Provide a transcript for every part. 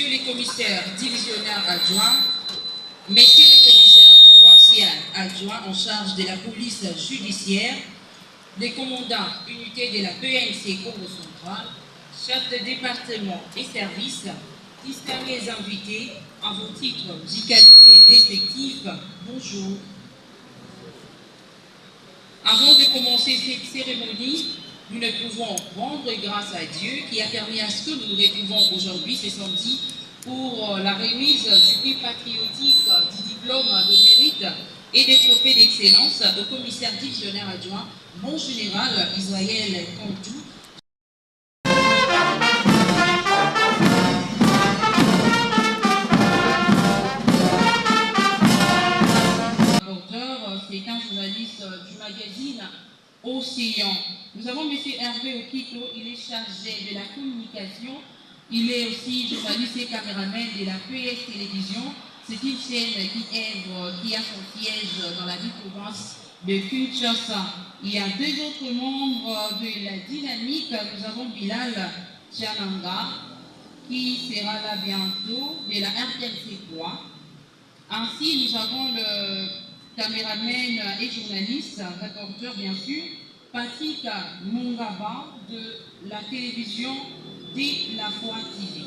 Messieurs les commissaires divisionnaires adjoints, Messieurs les commissaires provinciaux adjoints en charge de la police judiciaire, les commandants unités de la PNC Congo central, chefs de département et services, distingués invités à vos titres et qualités respectifs, bonjour. Avant de commencer cette cérémonie, nous ne pouvons rendre grâce à Dieu qui a permis à ce que nous nous retrouvons aujourd'hui, ce samedi, pour la remise du prix patriotique, du diplôme de mérite et des trophées d'excellence au commissaire divisionnaire adjoint, mon général Israël Kantou. C'est un journaliste du magazine Océan. Nous avons M. Hervé Okito, il est chargé de la communication. Il est aussi journaliste et caméraman de la PS Télévision. C'est une chaîne qui a son siège dans la ville province de Kinshasa. Il y a deux autres membres de la dynamique. Nous avons Bilal Tchananga, qui sera là bientôt, de la RTLC3. Ainsi, nous avons le caméraman et journaliste, reporter bien sûr, Patrick Mungaba de la télévision de La Foi TV.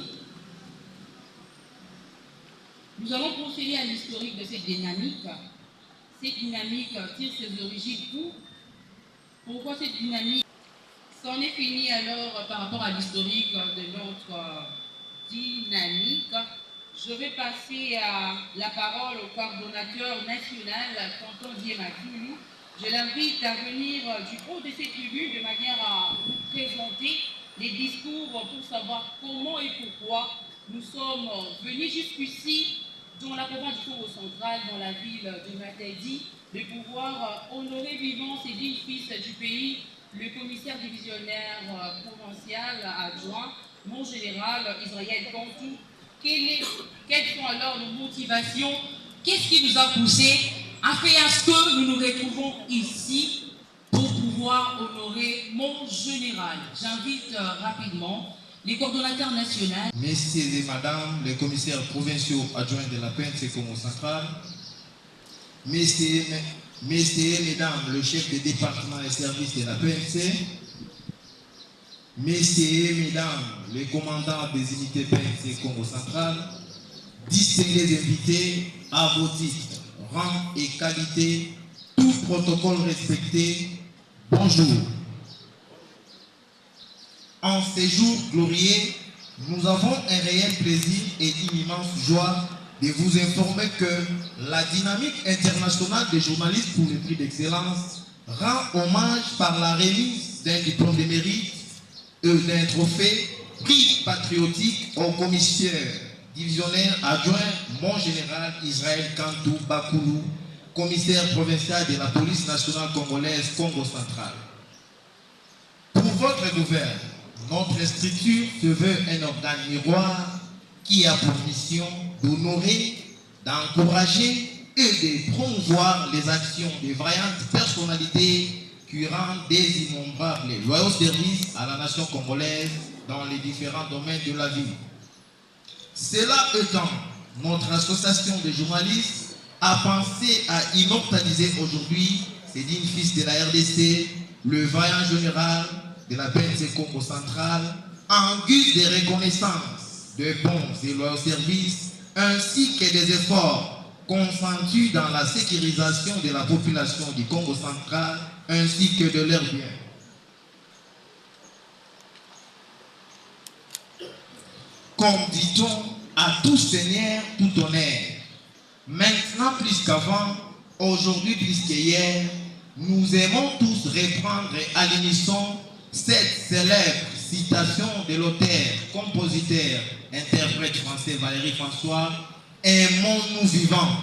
Nous allons procéder à l'historique de cette dynamique. Cette dynamique tire ses origines pourquoi cette dynamique? C'en est fini alors par rapport à l'historique de notre dynamique. Je vais passer la parole au coordonnateur national, Tonton Diemakoulou. Je l'invite à venir du haut de cette tribune de manière à vous présenter les discours pour savoir comment et pourquoi nous sommes venus jusqu'ici dans la province du Congo central, dans la ville de Matadi, de pouvoir honorer vivant ces dignes fils du pays, le commissaire divisionnaire provincial adjoint, mon général Israël Kantou. Quelles sont alors nos motivations? Qu'est-ce qui nous a poussé à faire ce que nous nous retrouvons ici pour pouvoir honorer mon général? J'invite rapidement les coordonnateurs nationaux. Messieurs et madame les commissaires provinciaux adjoints de la PNC Congo central, messieurs et mesdames le chef de département et services de la PNC, messieurs et mesdames les commandants des unités PNC Congo central, distingués invités à vos titres, rang et qualité, tout protocole respecté, bonjour. En ces jours glorieux, nous avons un réel plaisir et une immense joie de vous informer que la dynamique internationale des journalistes pour le prix d'excellence rend hommage par la remise d'un diplôme de mérite d'un trophée prix patriotique au commissaire divisionnaire adjoint mon général Israël Kantou Bakoulou, commissaire provincial de la police nationale congolaise Congo central. Pour votre gouverne, notre structure se veut un organe miroir qui a pour mission d'honorer, d'encourager et de promouvoir les actions des vaillantes personnalités qui rendent des innombrables loyaux services à la nation congolaise dans les différents domaines de la vie. Cela étant, notre association de journalistes a pensé à immortaliser aujourd'hui ces dignes fils de la RDC, le vaillant général de la PNC Congo central, en guise de reconnaissance de bons et loyaux services, ainsi que des efforts consentis dans la sécurisation de la population du Congo central, ainsi que de leurs biens. Comme dit-on, à tout seigneur, tout honneur. Maintenant plus qu'avant, aujourd'hui plus qu'hier, nous aimons tous reprendre à l'unisson cette célèbre citation de l'auteur, compositeur, interprète français Valéry François, « Aimons-nous vivants ».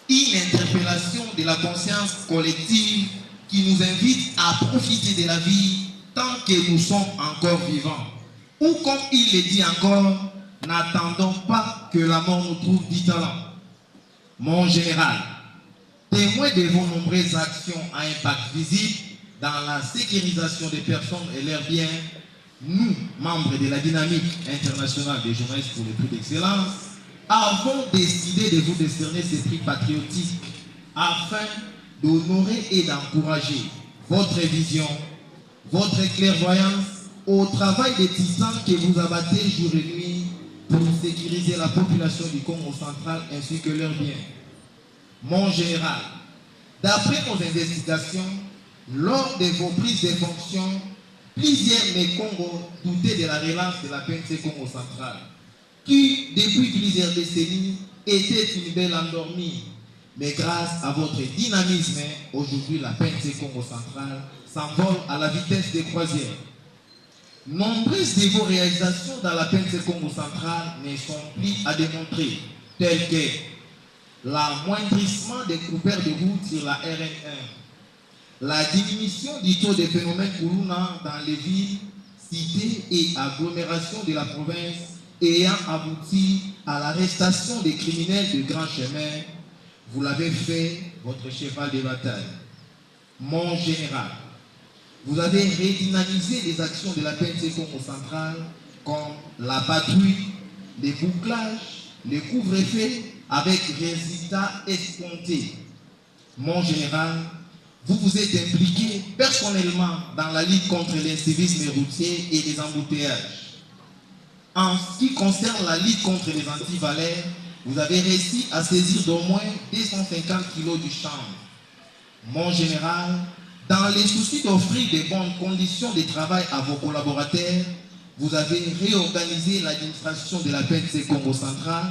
Une interpellation de la conscience collective qui nous invite à profiter de la vie tant que nous sommes encore vivants. Ou comme il le dit encore, n'attendons pas que la mort nous trouve du talent. Mon général, témoin de vos nombreuses actions à impact visible dans la sécurisation des personnes et leurs biens, nous, membres de la dynamique internationale des journalistes pour le prix d'excellence, avons décidé de vous décerner ces prix patriotiques afin d'honorer et d'encourager votre vision, votre clairvoyance au travail des titans que vous abattez jour et nuit pour sécuriser la population du Congo central ainsi que leurs biens. Mon général, d'après nos investigations, lors de vos prises de fonction, plusieurs Mécongos doutaient de la relance de la PNC Congo central, qui, depuis plusieurs décennies, était une belle endormie. Mais grâce à votre dynamisme, aujourd'hui la PNC Congo central s'envole à la vitesse des croisières. Nombreuses de vos réalisations dans la PNC Congo central ne sont plus à démontrer, telles que l'amoindrissement des coupeurs de route sur la RN1, la diminution du taux de phénomènes Koulouna dans les villes, cités et agglomérations de la province ayant abouti à l'arrestation des criminels de grand chemin. Vous l'avez fait votre cheval de bataille. Mon général, vous avez redynamisé les actions de la PNC Congo central comme la patrouille, les bouclages, les couvre-feux avec résultats escomptés. Mon général, vous vous êtes impliqué personnellement dans la lutte contre l'incivisme routier et les embouteillages. En ce qui concerne la lutte contre les antivalaires, vous avez réussi à saisir d'au moins 250 kg du chanvre. Mon général, dans les soucis d'offrir de bonnes conditions de travail à vos collaborateurs, vous avez réorganisé l'administration de la PNC Congo central,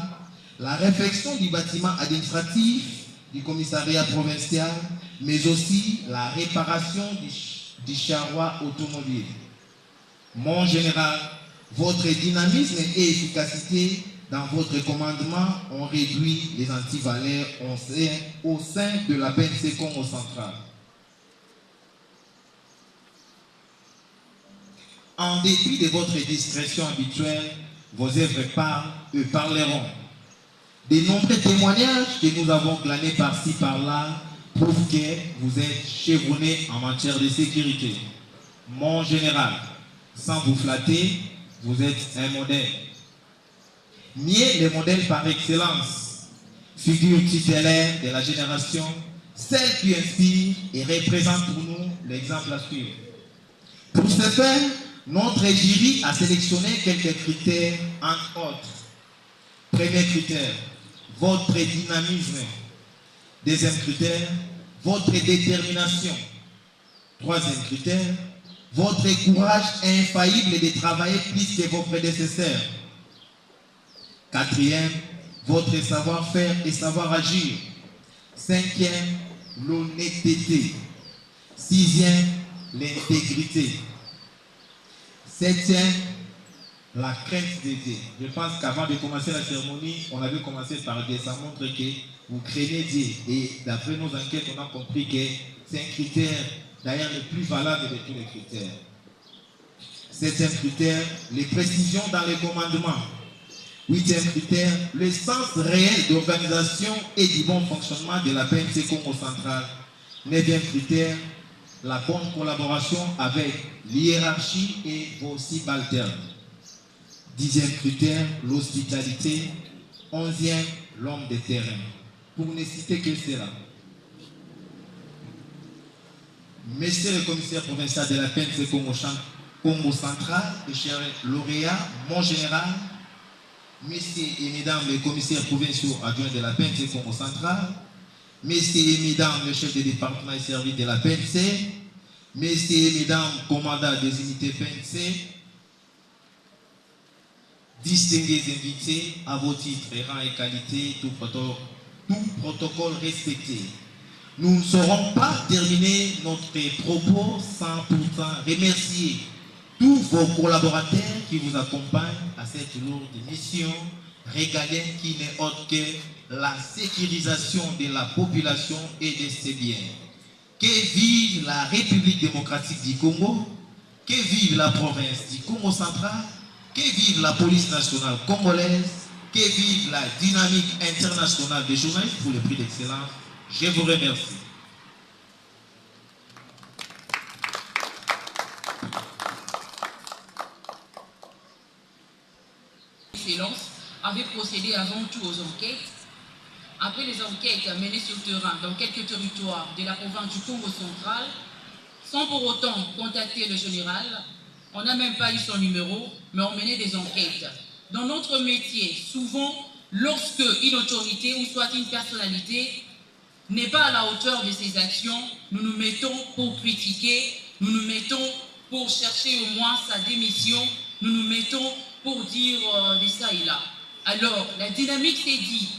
la réfection du bâtiment administratif du commissariat provincial, mais aussi la réparation du charroi automobile. Mon général, votre dynamisme et efficacité dans votre commandement ont réduit les antivalaires au sein de la PNC Congo central. En dépit de votre discrétion habituelle, vos œuvres parlent et parleront. De nombreux témoignages que nous avons glanés par-ci par-là prouvent que vous êtes chevronné en matière de sécurité. Mon général, sans vous flatter, vous êtes un modèle. Mieux le modèle par excellence, figure tutélaire de la génération, celle qui inspire et représente pour nous l'exemple à suivre. Pour ce faire, notre jury a sélectionné quelques critères, entre autres. Premier critère, votre dynamisme. Deuxième critère, votre détermination. Troisième critère, votre courage infaillible de travailler plus que vos prédécesseurs. Quatrième, votre savoir-faire et savoir-agir. Cinquième, l'honnêteté. Sixième, l'intégrité. Septième, la crainte de Dieu. Je pense qu'avant de commencer la cérémonie, on avait commencé par dire, ça montre que vous craignez Dieu. Et d'après nos enquêtes, on a compris que c'est un critère, d'ailleurs, le plus valable de tous les critères. Septième critère, les précisions dans les commandements. Huitième critère, le sens réel d'organisation et du bon fonctionnement de la PNC Congo central. Neuvième critère, la bonne collaboration avec l'hiérarchie et vos subalternes. Dixième critère, l'hospitalité. Onzième, l'homme de terrain. Pour ne citer que cela. Monsieur le commissaire provincial de la PNC Congo central, et cher lauréat, mon général, messieurs et mesdames les commissaires provinciaux adjoints de la PNC Congo central, messieurs et mesdames les chefs de département et services de la PNC, messieurs et mesdames commandants des unités PNC, distingués invités à vos titres, rangs et qualités, tout protocole respecté. Nous ne saurons pas terminer notre propos sans pourtant remercier tous vos collaborateurs qui vous accompagnent à cette lourde mission régalienne qui n'est autre que la sécurisation de la population et de ses biens. Que vive la République démocratique du Congo, que vive la province du Congo central, que vive la police nationale congolaise, que vive la dynamique internationale des journalistes pour le prix d'excellence. Je vous remercie. procéder avant tout aux enquêtes. Après les enquêtes menées sur le terrain dans quelques territoires de la province du Congo central, sans pour autant contacter le général, on n'a même pas eu son numéro, mais on menait des enquêtes. Dans notre métier, souvent, lorsque une autorité ou soit une personnalité n'est pas à la hauteur de ses actions, nous nous mettons pour critiquer, nous nous mettons pour chercher au moins sa démission, nous nous mettons pour dire de ça et là. Alors, la dynamique s'est dit,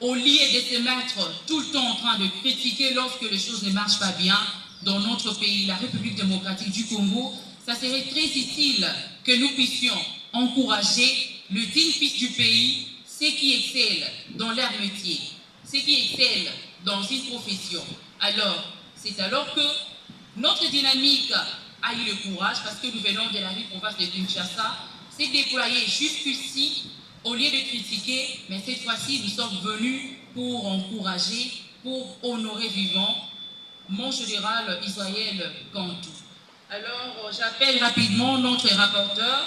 au lieu de se mettre tout le temps en train de critiquer lorsque les choses ne marchent pas bien dans notre pays, la République démocratique du Congo, ça serait très utile que nous puissions encourager le digne fils du pays, ceux qui excellent dans leur métier, ceux qui excellent dans une profession. Alors, c'est alors que notre dynamique a eu le courage, parce que nous venons de la province de Kinshasa, s'est déployée jusqu'ici, au lieu de critiquer, mais cette fois-ci, nous sommes venus pour encourager, pour honorer vivant mon général Israël Kantou. Alors, j'appelle rapidement notre rapporteur.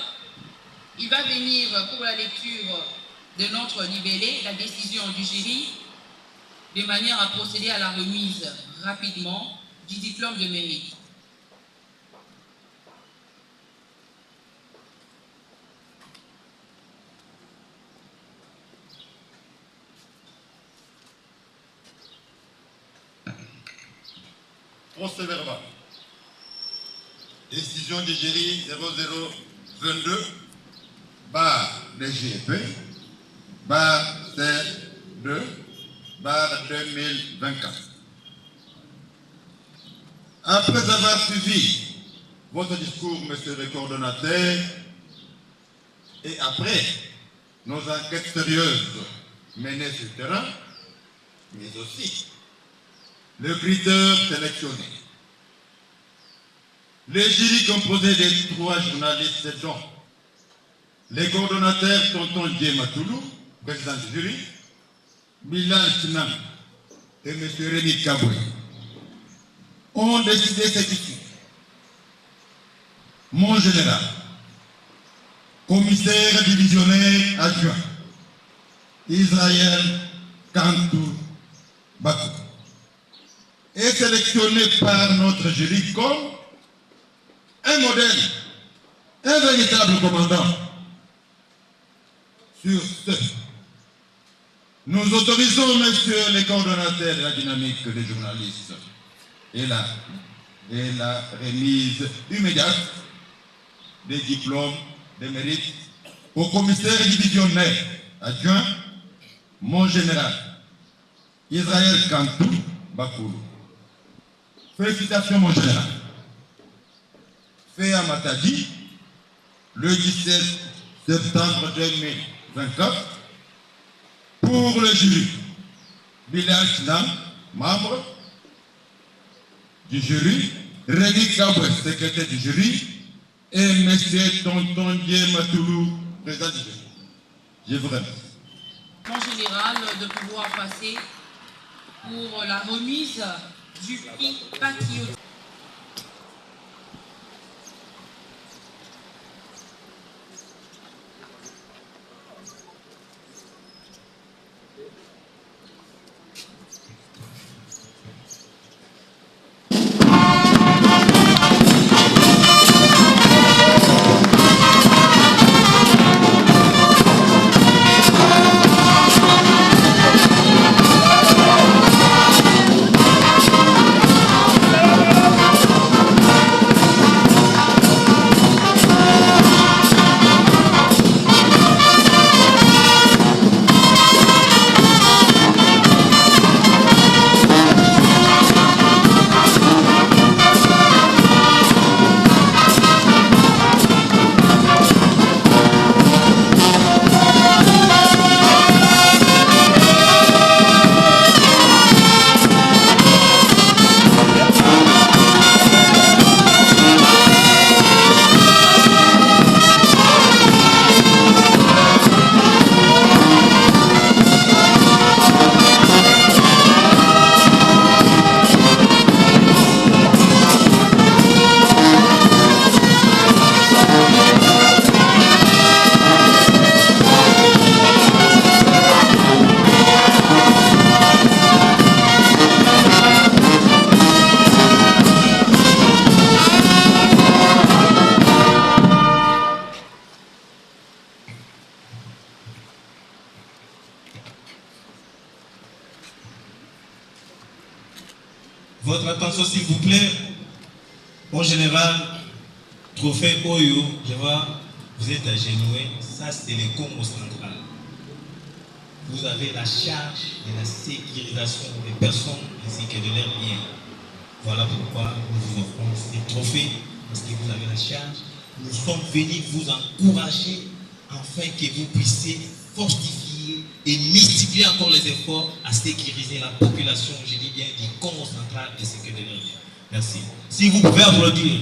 Il va venir pour la lecture de notre libellé, la décision du jury, de manière à procéder à la remise rapidement du diplôme de mérite. Procès verbal. Décision du jury 0022, barre DGP, barre C2, barre 2024. Après avoir suivi votre discours, monsieur le coordonnateur, et après nos enquêtes sérieuses menées sur le terrain, mais aussi le critère sélectionné. Le jury composé de 3 journalistes dont les coordonnateurs Tonton Dié Matoulou, président du jury, Bilal Sinam et M. Rémi Kaboué, ont décidé ce qui suit. Mon général, commissaire divisionnaire adjoint, Israël Kantou Bakou, est sélectionné par notre jury comme un modèle, un véritable commandant. Sur ce, nous autorisons, messieurs les coordonnateurs de la dynamique des journalistes et la remise immédiate des diplômes de mérite au commissaire divisionnaire adjoint, mon général, Israël Kantou Bakoulou. Félicitations, mon général. Fait à Matadi, le 17 septembre 2024, pour le jury. Bilal Sinam, membre du jury, Rémi Kaboué, secrétaire du jury, et M. Tonton Dié Matoulou, président du jury. Je vous remercie. Mon général, de pouvoir passer pour la remise du prix patriotique. Votre attention s'il vous plaît. En général, trophée Oyo, je vois, vous êtes agenoué, ça c'est le Congo central. Vous avez la charge de la sécurisation des personnes ainsi que de leurs biens. Voilà pourquoi nous vous offrons ces trophées, parce que vous avez la charge. Nous sommes venus vous encourager afin que vous puissiez fortifier et multiplier encore les efforts à sécuriser la population, je dis bien, du Congo central ainsi que de leurs biens. Merci. Si vous pouvez applaudir.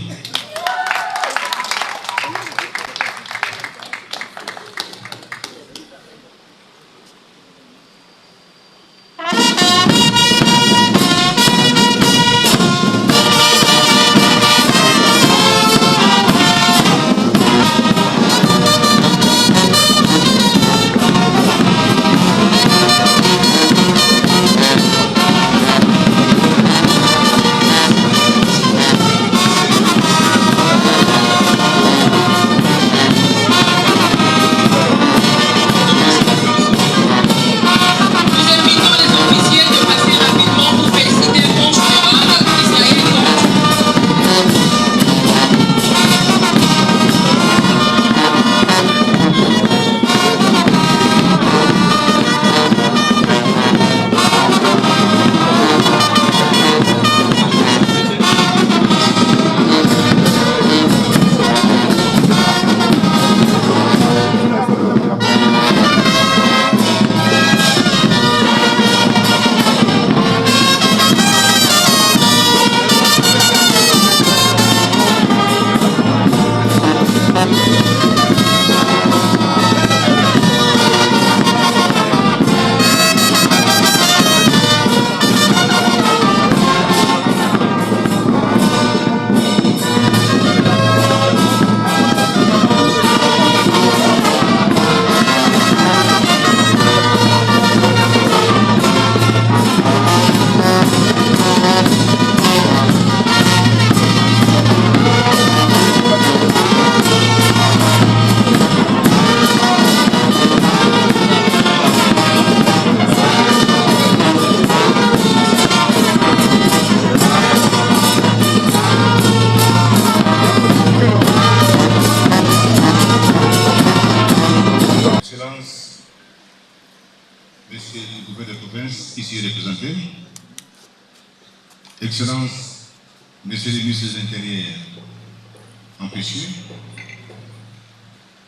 Excellences, Messieurs les ministres de l'Intérieur empêchés,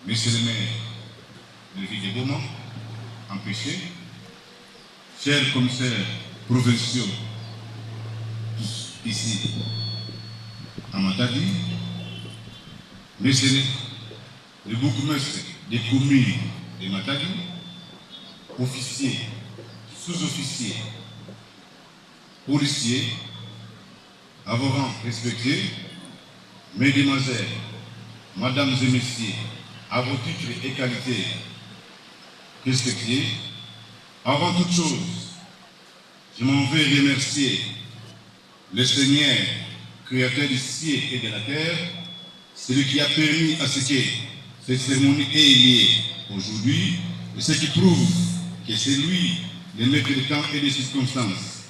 Monsieur le maire de la ville de Beaumont empêchés, chers commissaires provinciaux, tous ici à Matadi, Messieurs le bourgmestre des communes de Matadi, officiers, sous-officiers, policiers, à vos rangs respectés, mesdemoiselles, mesdames et messieurs, à vos titres et qualités respectés, avant toute chose, je m'en vais remercier le Seigneur, créateur du ciel et de la terre, celui qui a permis à ce que cette cérémonie ait lieu aujourd'hui, et ce qui prouve que c'est lui le maître du temps et des circonstances.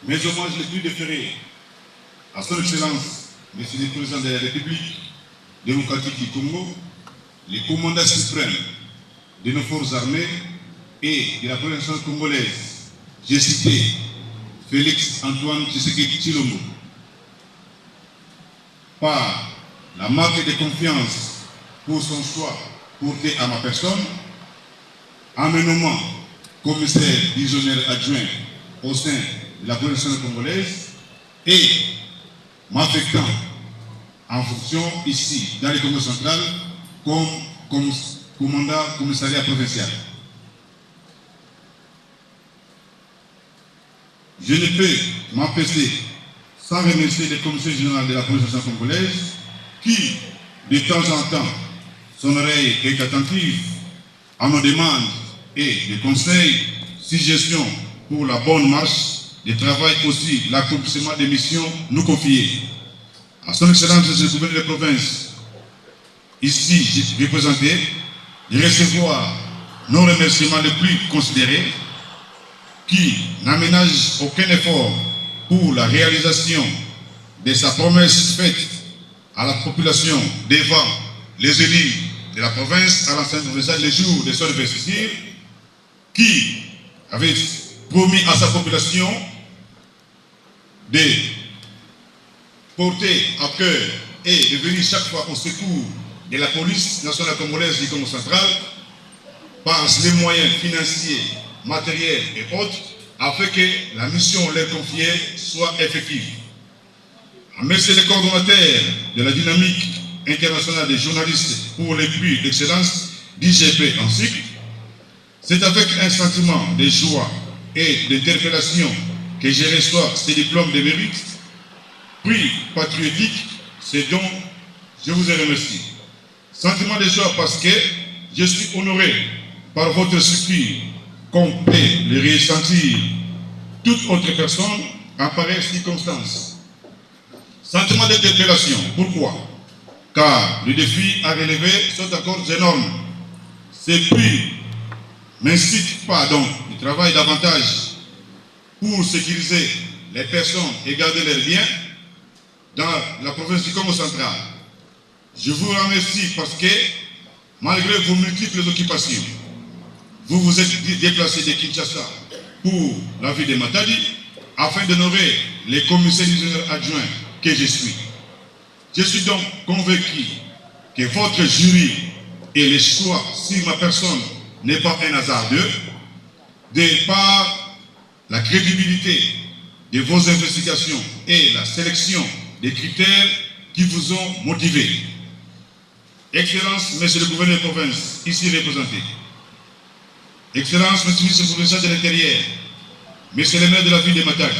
Mes hommages les plus déférés à son Excellence, Monsieur le Président de la République démocratique du Congo, le commandant suprême de nos forces armées et de la population congolaise, j'ai cité Félix Antoine Tshisekedi Tshilombo, par la marque de confiance pour son choix porté à ma personne, en me nommant commissaire divisionnaire adjoint au sein de la population congolaise et m'affectant en fonction ici dans le Congo central comme commandant commissariat provincial. Je ne peux m'empêcher sans remercier le commissaire général de la population congolaise qui, de temps en temps, son oreille est attentive à nos demandes et des conseils, suggestions pour la bonne marche du travail aussi, l'accomplissement des missions nous confiées. À son Excellence, le gouverneur de province, ici représenté, de recevoir nos remerciements les plus considérés qui n'aménagent aucun effort pour la réalisation de sa promesse faite à la population devant les élus de la province à l'enceinte provinciale les jours de son investiture, qui avait promis à sa population de porter à cœur et de venir chaque fois au secours de la police nationale congolaise du Congo central par les moyens financiers, matériels et autres, afin que la mission leur confiée soit effective. Monsieur le coordonnateur de la dynamique internationale des journalistes pour les prix d'excellence d'IGP ensuite, c'est avec un sentiment de joie et d'interpellation que je reçois ces diplômes de mérite, prix patriotique, c'est dont je vous en remercie. Sentiment de joie parce que je suis honoré par votre soutien complet, le ressentir toute autre personne en pareille circonstance. Sentiment d'interpellation, pourquoi? Car les défis à relever sont encore énormes. Ces prix n'incitent pas donc de travailler davantage pour sécuriser les personnes et garder leurs biens dans la province du Congo central. Je vous remercie parce que, malgré vos multiples occupations, vous vous êtes déplacé de Kinshasa pour la ville de Matadi afin d'honorer les commissaires adjoints que je suis. Je suis donc convaincu que votre jury et les choix sur ma personne n'est pas un hasardeux, de par la crédibilité de vos investigations et la sélection des critères qui vous ont motivé. Excellence, Monsieur le gouverneur de province, ici représenté. Excellence, Monsieur le ministre provincial de l'Intérieur, Monsieur le maire de la ville de Matadi,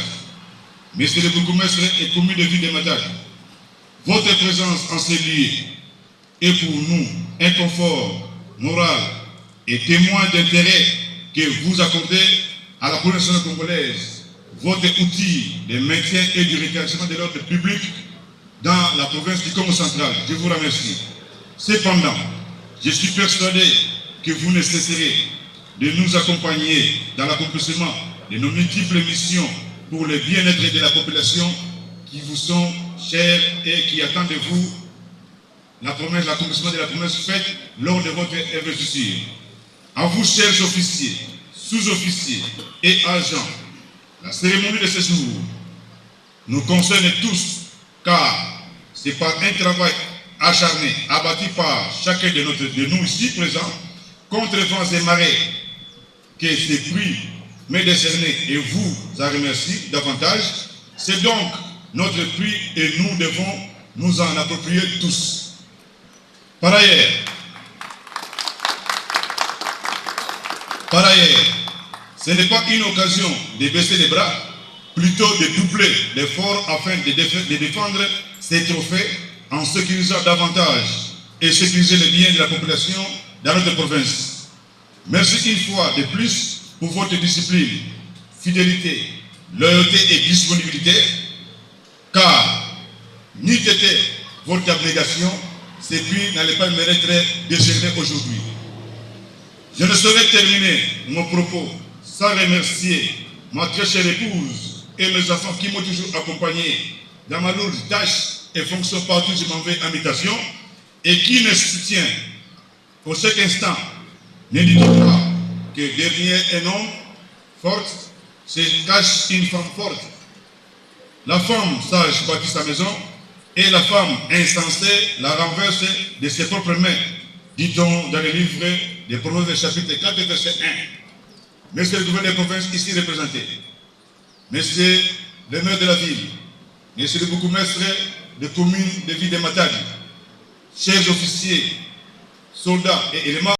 Monsieur le bourgmestre et commune de ville de Matadi, votre présence en ces lieux est pour nous un confort moral et témoin d'intérêt que vous accordez à la police nationale congolaise, votre outil de maintien et du rétablissement de l'ordre public dans la province du Congo central. Je vous remercie. Cependant, je suis persuadé que vous ne cesserez de nous accompagner dans l'accomplissement de nos multiples missions pour le bien-être de la population qui vous sont chères et qui attendent de vous l'accomplissement de la promesse faite lors de votre investiture. À vous, chers officiers, sous-officiers et agents, la cérémonie de ce jour nous concerne tous, car c'est par un travail acharné, abattu par chacun de nous ici présents, contre vents et marées, que ces prix m'est décerné et vous en remercie davantage. C'est donc notre prix et nous devons nous en approprier tous. Par ailleurs, ce n'est pas une occasion de baisser les bras, plutôt de doubler l'effort afin de défendre ces trophées en sécurisant davantage et sécuriser les biens de la population dans notre province. Merci une fois de plus pour votre discipline, fidélité, loyauté et disponibilité, car n'eût été votre abnégation, ces prix n'allaient pas mériter décerner aujourd'hui. Je ne saurais terminer mon propos sans remercier ma très chère épouse et mes enfants qui m'ont toujours accompagné dans ma lourde tâche et fonction partout où je m'en vais en mutation et qui me soutient pour chaque instant. Ne dites pas que derrière un homme fort se cache une femme forte. La femme sage bâtit sa maison et la femme insensée la renverse de ses propres mains, dit-on dans le livre des Proverbes chapitre 4 verset 1. Monsieur le gouverneur de province ici représenté, Monsieur le maire de la ville, Monsieur le bourgmestre de commune de ville de Matadi, chers officiers, soldats et éléments